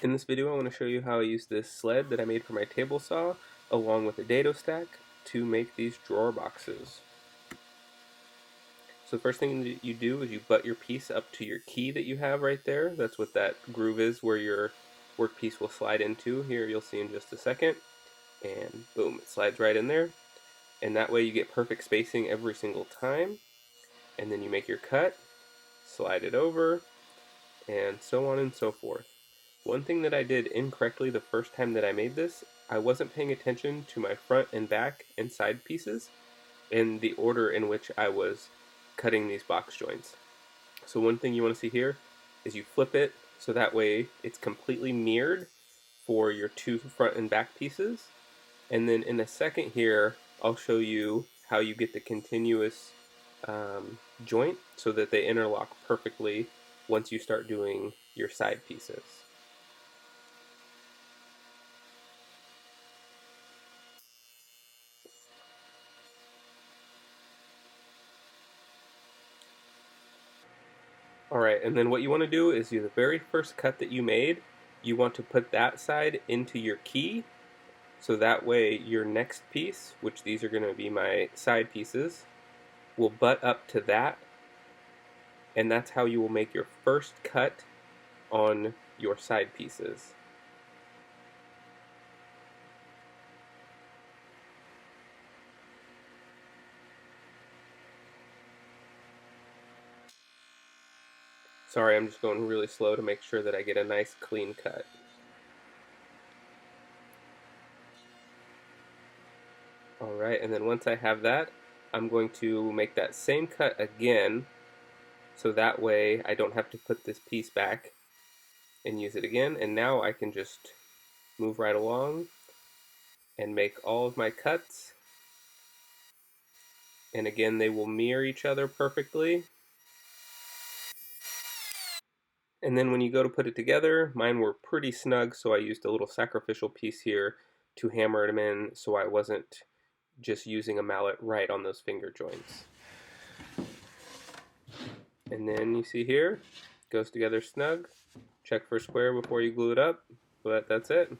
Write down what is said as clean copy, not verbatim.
In this video I want to show you how I use this sled that I made for my table saw along with a dado stack to make these drawer boxes. So the first thing that you do is you butt your piece up to your key that you have right there. That's what that groove is where your workpiece will slide into. Here you'll see in just a second. And boom, it slides right in there. And that way you get perfect spacing every single time. And then you make your cut, slide it over, and so on and so forth. One thing that I did incorrectly the first time that I made this, I wasn't paying attention to my front and back and side pieces in the order in which I was cutting these box joints. So one thing you want to see here is you flip it so that way it's completely mirrored for your two front and back pieces. And then in a second here, I'll show you how you get the continuous joint so that they interlock perfectly once you start doing your side pieces. Alright, and then what you want to do is the very first cut that you made, you want to put that side into your key, so that way your next piece, which these are going to be my side pieces, will butt up to that, and that's how you will make your first cut on your side pieces. Sorry, I'm just going really slow to make sure that I get a nice clean cut. Alright, and then once I have that, I'm going to make that same cut again, so that way I don't have to put this piece back and use it again, and now I can just move right along and make all of my cuts, and again they will mirror each other perfectly. And then when you go to put it together, mine were pretty snug, so I used a little sacrificial piece here to hammer them in so I wasn't just using a mallet right on those finger joints. And then you see here, goes together snug. Check for square before you glue it up, but that's it.